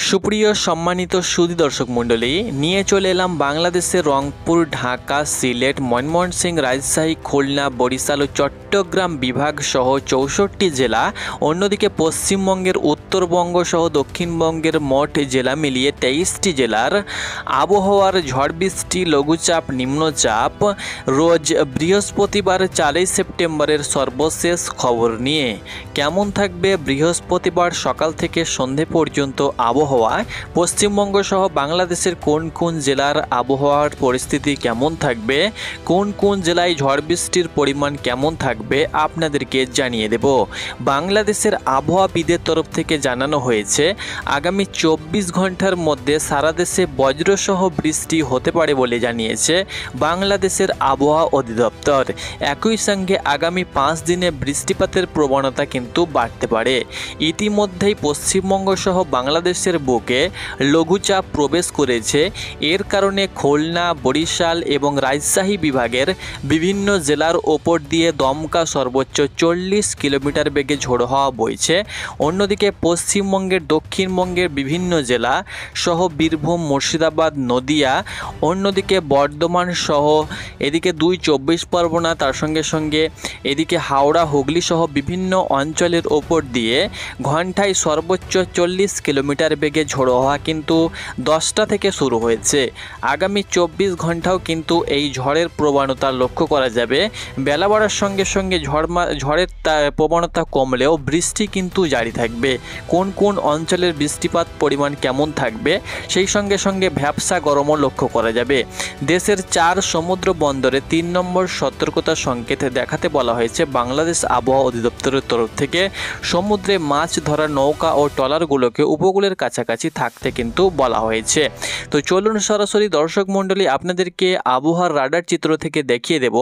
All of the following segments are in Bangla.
সুপ্রিয় সম্মানিত সুধী দর্শক মণ্ডলী, নিয়ে চলে এলাম বাংলাদেশের রংপুর, ঢাকা, সিলেট, ময়মনসিংহ, রাজশাহী, খুলনা, বরিশাল ও চট্টগ্রাম বিভাগ সহ 64টি জেলা, অন্যদিকে পশ্চিমবঙ্গের উত্তরবঙ্গ সহ দক্ষিণবঙ্গের মোট জেলা মিলিয়ে 23টি জেলার আবহাওয়ার ঝড় বৃষ্টি, লঘুচাপ, নিম্নচাপ রোজ বৃহস্পতিবার 4 সেপ্টেম্বরের সর্বশেষ খবর নিয়ে। কেমন থাকবে বৃহস্পতিবার সকাল থেকে সন্ধে পর্যন্ত আবহাওয়া, পশ্চিমবঙ্গ সহ বাংলাদেশের কোন কোন জেলার আবহাওয়ার পরিস্থিতি কেমন থাকবে, কোন কোন জেলায় ঝড় বৃষ্টির পরিমাণ কেমন থাকবে আপনাদেরকে জানিয়ে দেব। বাংলাদেশের আবহাওয়াবিদের তরফ থেকে জানানো হয়েছে আগামী 24 ঘন্টার মধ্যে সারা দেশে বজ্রসহ বৃষ্টি হতে পারে বলে জানিয়েছে বাংলাদেশের আবহাওয়া অধিদপ্তর। একই সঙ্গে আগামী 5 দিনে বৃষ্টিপাতের প্রবণতা কিন্তু বাড়তে পারে। ইতিমধ্যেই পশ্চিমবঙ্গ সহ বাংলাদেশের বুকে লঘুচাপ প্রবেশ করেছে। এর কারণে খুলনা, বরিশাল এবং রাজশাহী বিভাগের বিভিন্ন জেলার ওপর দিয়ে দমকা সর্বোচ্চ 40 কিলোমিটার বেগে ঝোড়ো হাওয়া বইছে। অন্যদিকে পশ্চিমবঙ্গের দক্ষিণবঙ্গের বিভিন্ন জেলা সহ বীরভূম, মুর্শিদাবাদ, নদিয়া, অন্যদিকে বর্ধমান সহ এদিকে 2 চব্বিশ পরগনা, তার সঙ্গে সঙ্গে এদিকে হাওড়া, হুগলি সহ বিভিন্ন অঞ্চলের ওপর দিয়ে ঘন্টায় সর্বোচ্চ 40 কিলোমিটার বেগে ঝোড়ো হওয়া কিন্তু 10টা থেকে শুরু হয়েছে। আগামী 24 ঘন্টাও কিন্তু এই ঝড়ের প্রবণতা লক্ষ্য করা যাবে। বেলা বাড়ার সঙ্গে সঙ্গে ঝড়ের প্রবণতা কমলেও বৃষ্টি কিন্তু জারি থাকবে। কোন কোন অঞ্চলের বৃষ্টিপাত পরিমাণ কেমন থাকবে সেই সঙ্গে সঙ্গে ভ্যাপসা গরমও লক্ষ্য করা যাবে। দেশের 4 সমুদ্র বন্দরে 3 নম্বর সতর্কতা সংকেতে দেখাতে বলা হয়েছে বাংলাদেশ আবহাওয়া অধিদপ্তরের তরফ থেকে। সমুদ্রে মাছ ধরার নৌকা ও ট্রলারগুলোকে উপকূলের কাছাকাছি থাকতে কিন্তু বলা হয়েছে। তো চলুন সরাসরি দর্শক মণ্ডলী আপনাদেরকে আবহাওয়ার রাডার চিত্র থেকে দেখিয়ে দেব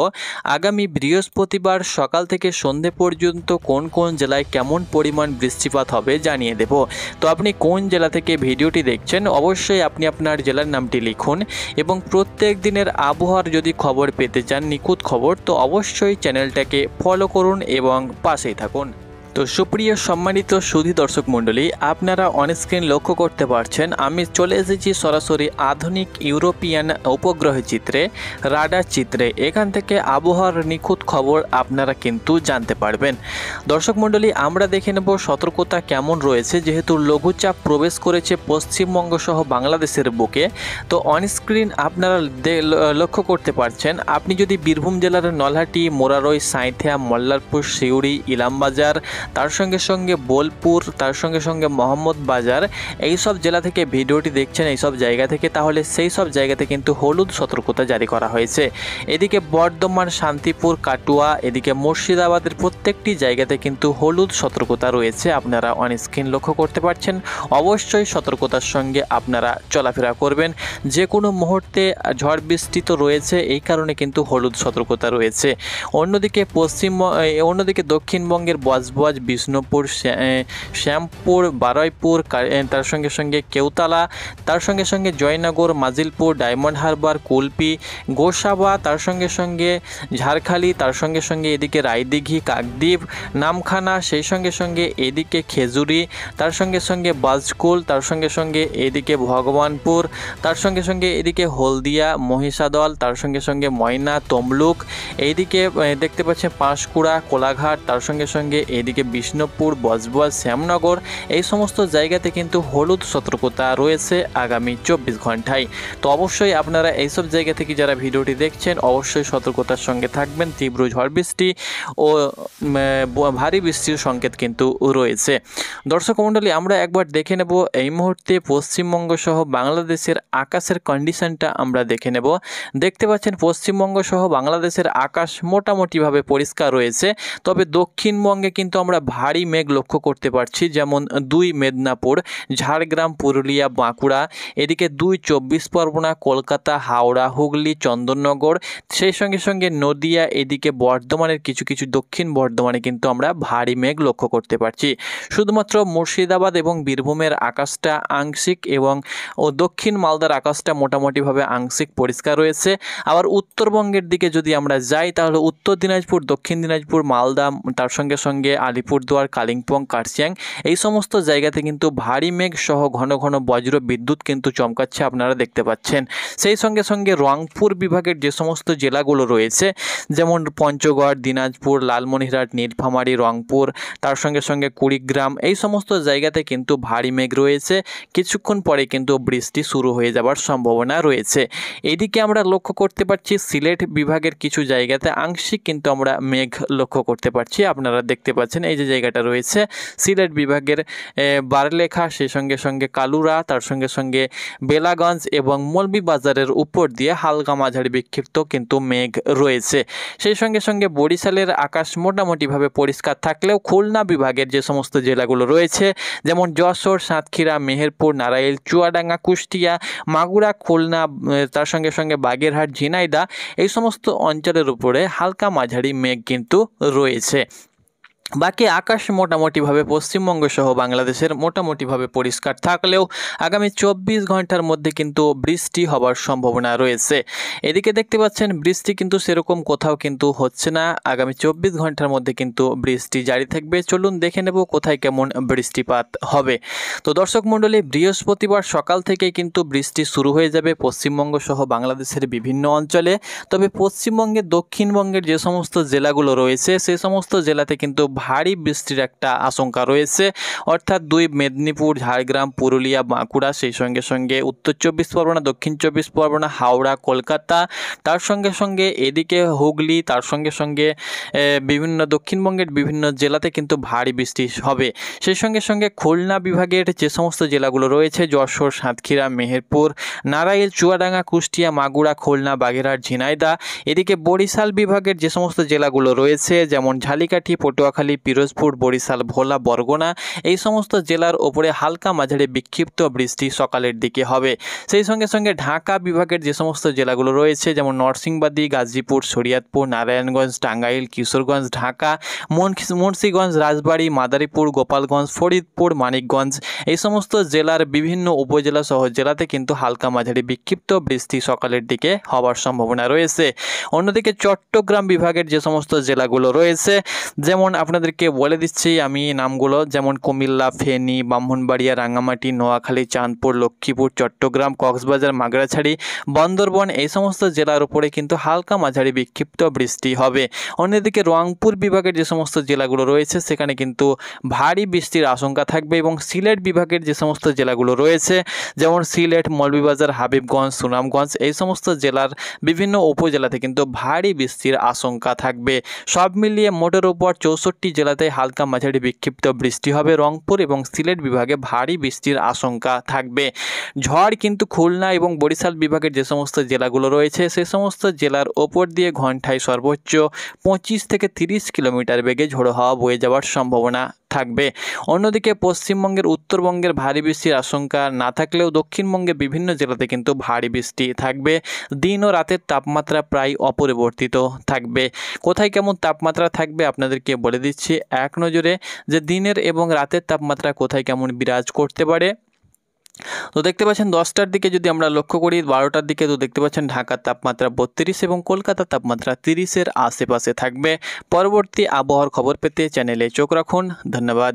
আগামী বৃহস্পতিবার সকাল থেকে সন্ধে পর্যন্ত কোন কোন জেলায় কেমন পরিমাণ বৃষ্টিপাত হবে জানিয়ে দেব। তো আপনি কোন জেলা থেকে ভিডিওটি দেখছেন অবশ্যই আপনি আপনার জেলার নামটি লিখুন, এবং প্রত্যেক দিনের আবহাওয়ার যদি খবর পেতে চান, নিখুঁত খবর, তো অবশ্যই চ্যানেলটাকে ফলো করুন এবং পাশেই থাকুন। তো সুপ্রিয় সম্মানিত সুধী দর্শক মণ্ডলী, আপনারা অনস্ক্রিন লক্ষ্য করতে পারছেন আমি চলে এসেছি সরাসরি আধুনিক ইউরোপিয়ান উপগ্রহ চিত্রে, রাডার চিত্রে। এখান থেকে আবহাওয়ার নিখুঁত খবর আপনারা কিন্তু জানতে পারবেন। দর্শক মণ্ডলী, আমরা দেখে নেব সতর্কতা কেমন রয়েছে, যেহেতু লঘুচাপ প্রবেশ করেছে পশ্চিমবঙ্গ সহ বাংলাদেশের বুকে। তো অনস্ক্রিন আপনারা লক্ষ্য করতে পারছেন, আপনি যদি বীরভূম জেলার নলহাটি, মোরারই, সাঁইথিয়া, মল্লারপুর, সিউড়ি, ইলামবাজার, তার সঙ্গে সঙ্গে বোলপুর, তার সঙ্গে সঙ্গে মোহাম্মদ বাজার, এই সব জেলা থেকে ভিডিওটি দেখছেন, এই সব জায়গা থেকে, তাহলে সেই সব জায়গাতে কিন্তু হলুদ সতর্কতা জারি করা হয়েছে। এদিকে বর্ধমান, শান্তিপুর, কাটুয়া, এদিকে মুর্শিদাবাদের প্রত্যেকটি জায়গাতে কিন্তু হলুদ সতর্কতা রয়েছে। আপনারা অনস্ক্রিন লক্ষ্য করতে পারছেন। অবশ্যই সতর্কতার সঙ্গে আপনারা চলাফেরা করবেন। যে কোনো মুহূর্তে ঝড় বৃষ্টি তো রয়েছে, এই কারণে কিন্তু হলুদ সতর্কতা রয়েছে। অন্যদিকে দক্ষিণবঙ্গের বজবজ, বিষ্ণুপুর, শ্যামপুর, বারুইপুর, তার সঙ্গে সঙ্গে কেওতলা, তার সঙ্গে সঙ্গে জয়নগর, মাজিলপুর, ডায়মন্ড হারবার, কুলপি, গোসাবা, তার সঙ্গে সঙ্গে ঝাড়খালি, তার সঙ্গে সঙ্গে এদিকে রায়দিঘি, কাকদ্বীপ, নামখানা, সেই সঙ্গে সঙ্গে এদিকে খেজুরি, তার সঙ্গে সঙ্গে বাজকুল, তার সঙ্গে সঙ্গে এদিকে ভগবানপুর, তার সঙ্গে সঙ্গে এদিকে হলদিয়া, মহিষাদল, তার সঙ্গে সঙ্গে ময়না, তমলুক, এইদিকে দেখতে পাচ্ছেন পাঁশকুড়া, কোলাঘাট, তার সঙ্গে সঙ্গে এদিকে বিষ্ণুপুর, বজবজ, শ্যামনগর, এই সমস্ত জায়গাতে কিন্তু হলুদ সতর্কতা রয়েছে আগামী 24 ঘন্টায়। তো অবশ্যই আপনারা এইসব জায়গা থেকে যারা ভিডিওটি দেখছেন অবশ্যই সতর্কতার সঙ্গে থাকবেন। তীব্র ঝড় বৃষ্টি ও ভারী বৃষ্টির সংকেত কিন্তু রয়েছে। দর্শক মণ্ডলী, আমরা একবার দেখে নেব এই মুহূর্তে পশ্চিমবঙ্গ সহ বাংলাদেশের আকাশের কন্ডিশনটা আমরা দেখে নেব। দেখতে পাচ্ছেন পশ্চিমবঙ্গ সহ বাংলাদেশের আকাশ মোটামুটিভাবে পরিষ্কার রয়েছে, তবে দক্ষিণবঙ্গে কিন্তু আমরা ভারী মেঘ লক্ষ্য করতে পারছি। যেমন 2 মেদিনীপুর, ঝাড়গ্রাম, পুরুলিয়া, বাঁকুড়া, এদিকে 2 চব্বিশ পরগনা, কলকাতা, হাওড়া, হুগলি, চন্দননগর, সেই সঙ্গে সঙ্গে নদিয়া, এদিকে বর্ধমানের কিছু কিছু দক্ষিণ বর্ধমানে কিন্তু আমরা ভারী মেঘ লক্ষ্য করতে পারছি। শুধুমাত্র মুর্শিদাবাদ এবং বীরভূমের আকাশটা আংশিক এবং দক্ষিণ মালদার আকাশটা মোটামুটিভাবে আংশিক পরিষ্কার রয়েছে। আবার উত্তরবঙ্গের দিকে যদি আমরা যাই তাহলে উত্তর দিনাজপুর, দক্ষিণ দিনাজপুর, মালদা, তার সঙ্গে সঙ্গে আলিপুরদুয়ার, কালিম্পং, কার্শিয়াং এই সমস্ত জায়গাতে কিন্তু ভারী মেঘ সহ ঘন ঘন বজ্র বিদ্যুৎ কিন্তু চমকাচ্ছে, আপনারা দেখতে পাচ্ছেন। সেই সঙ্গে সঙ্গে রংপুর বিভাগের যে সমস্ত জেলাগুলো রয়েছে, যেমন পঞ্চগড়, দিনাজপুর, লালমনিরহাট, নীলফামারী, রংপুর, তার সঙ্গে সঙ্গে কুড়িগ্রাম, এই সমস্ত জায়গাতে কিন্তু ভারী মেঘ রয়েছে। কিছুক্ষণ পরে কিন্তু বৃষ্টি শুরু হয়ে যাওয়ার সম্ভাবনা রয়েছে। এদিকে আমরা লক্ষ্য করতে পারছি সিলেট বিভাগের কিছু জায়গাতে আংশিক কিন্তু আমরা মেঘ লক্ষ্য করতে পারছি। আপনারা দেখতে পাচ্ছেন এই যে জায়গাটা রয়েছে সিলেট বিভাগের বারলেখা, সেই সঙ্গে সঙ্গে কালুরা, তার সঙ্গে সঙ্গে বেলাগঞ্জ এবং মৌলভীবাজারের উপর দিয়ে হালকা মাঝারি বিক্ষিপ্ত কিন্তু মেঘ রয়েছে। সেই সঙ্গে সঙ্গে বরিশালের আকাশ মোটামুটিভাবে পরিষ্কার থাকলেও খুলনা বিভাগের যে সমস্ত জেলাগুলো রয়েছে, যেমন যশোর, সাতক্ষীরা, মেহেরপুর, নারাইল, চুয়াডাঙ্গা, কুষ্টিয়া, মাগুরা, খুলনা, তার সঙ্গে সঙ্গে বাগেরহাট, ঝিনাইদহ, এই সমস্ত অঞ্চলের উপরে হালকা মাঝারি মেঘ কিন্তু রয়েছে। বাকি আকাশ মোটামুটিভাবে পশ্চিমবঙ্গ সহ বাংলাদেশের মোটামুটিভাবে পরিষ্কার থাকলেও আগামী 24 ঘন্টার মধ্যে কিন্তু বৃষ্টি হবার সম্ভাবনা রয়েছে। এদিকে দেখতে পাচ্ছেন বৃষ্টি কিন্তু সেরকম কোথাও কিন্তু হচ্ছে না। আগামী 24 ঘন্টার মধ্যে কিন্তু বৃষ্টি জারি থাকবে। চলুন দেখে নেব কোথায় কেমন বৃষ্টিপাত হবে। তো দর্শক মণ্ডলী, বৃহস্পতিবার সকাল থেকেই কিন্তু বৃষ্টি শুরু হয়ে যাবে পশ্চিমবঙ্গ সহ বাংলাদেশের বিভিন্ন অঞ্চলে। তবে পশ্চিমবঙ্গের দক্ষিণবঙ্গের যে সমস্ত জেলাগুলো রয়েছে সে সমস্ত জেলাতে কিন্তু ভারী বৃষ্টির একটা আশঙ্কা রয়েছে, অর্থাৎ মেদিনীপুর, ঝাড়গ্রাম, পুরুলিয়া, বাঁকুড়া, সেই সঙ্গে সঙ্গে উত্তর 24 পরগনা, দক্ষিণ 24 পরগনা, হাওড়া, কলকাতা, তার সঙ্গে সঙ্গে এদিকে হুগলি, তার সঙ্গে সঙ্গে বিভিন্ন দক্ষিণবঙ্গের বিভিন্ন জেলাতে কিন্তু ভারী বৃষ্টি হবে। সেই সঙ্গে সঙ্গে খুলনা বিভাগের যে সমস্ত জেলাগুলো রয়েছে, যশোর, সাতক্ষীরা, মেহেরপুর, নারাইল, চুয়াডাঙ্গা, কুষ্টিয়া, মাগুরা, খুলনা, বাগেরহাট, ঝিনাইদহ, এদিকে বরিশাল বিভাগের যে সমস্ত জেলাগুলো রয়েছে, যেমন ঝালিকাঠি, পটুয়াখালী, পিরোজপুর, বরিশাল, ভোলা, বরগুনা, এই সমস্ত জেলার ওপরে হালকা মাঝারি বিক্ষিপ্ত বৃষ্টি সকালের দিকে হবে। সেই সঙ্গে সঙ্গে ঢাকা বিভাগের যে সমস্ত জেলাগুলো রয়েছে, যেমন নরসিংদী, গাজীপুর, শরীয়তপুর, নারায়ণগঞ্জ, টাঙ্গাইল, কিশোরগঞ্জ, ঢাকা, মুন্সিগঞ্জ, রাজবাড়ী, মাদারীপুর, গোপালগঞ্জ, ফরিদপুর, মানিকগঞ্জ, এই সমস্ত জেলার বিভিন্ন উপজেলা সহ জেলাতে কিন্তু হালকা মাঝারি বিক্ষিপ্ত বৃষ্টি সকালের দিকে হওয়ার সম্ভাবনা রয়েছে। অন্যদিকে চট্টগ্রাম বিভাগের যে সমস্ত জেলাগুলো রয়েছে, যেমন আপনাদেরকে বলে দিচ্ছি আমি নামগুলো, যেমন কুমিল্লা, ফেনী, ব্রাহ্মণবাড়িয়া, রাঙ্গামাটি, নোয়াখালী, চাঁদপুর, লক্ষ্মীপুর, চট্টগ্রাম, কক্সবাজার, মাগড়াছড়ি, বান্দরবন, এই সমস্ত জেলার উপরে কিন্তু হালকা মাঝারি বিক্ষিপ্ত বৃষ্টি হবে। অন্যদিকে রংপুর বিভাগের যে সমস্ত জেলাগুলো রয়েছে সেখানে কিন্তু ভারী বৃষ্টির আশঙ্কা থাকবে, এবং সিলেট বিভাগের যে সমস্ত জেলাগুলো রয়েছে, যেমন সিলেট, মৌলভীবাজার, হাবিবগঞ্জ, সুনামগঞ্জ, এই সমস্ত জেলার বিভিন্ন উপজেলাতে কিন্তু ভারী বৃষ্টির আশঙ্কা থাকবে। সব মিলিয়ে মোটের উপর 64 জেলাতে হালকা মাঝারি বিক্ষিপ্ত বৃষ্টি হবে। রংপুর এবং সিলেট বিভাগে ভারী বৃষ্টির আশঙ্কা থাকবে। ঝড় কিন্তু খুলনা এবং বরিশাল বিভাগের যে সমস্ত জেলাগুলো রয়েছে সে সমস্ত জেলার ওপর দিয়ে ঘন্টায় সর্বোচ্চ 25 থেকে 30 কিলোমিটার বেগে ঝোড়ো হাওয়া বয়ে যাওয়ার সম্ভাবনা থাকবে। অন্যদিকে পশ্চিমবঙ্গের, উত্তরবঙ্গের ভারী বৃষ্টির আশঙ্কা না থাকলেও দক্ষিণবঙ্গের বিভিন্ন জেলাতে কিন্তু ভারী বৃষ্টি থাকবে। দিন ও রাতের তাপমাত্রা প্রায় অপরিবর্তিত থাকবে। কোথায় কেমন তাপমাত্রা থাকবে আপনাদেরকে বলে দিচ্ছি এক নজরে, যে দিনের এবং রাতের তাপমাত্রা কোথায় কেমন বিরাজ করতে পারে। তো দেখতে পাচ্ছেন 10টার দিকে যদি আমরা লক্ষ্য করি, 12টার দিকে তো দেখতে পাচ্ছেন ঢাকার তাপমাত্রা 32 এবং কলকাতার তাপমাত্রা 30-এর আশেপাশে থাকবে। পরবর্তী আবহাওয়ার খবর পেতে চ্যানেলে চোখ রাখুন। ধন্যবাদ।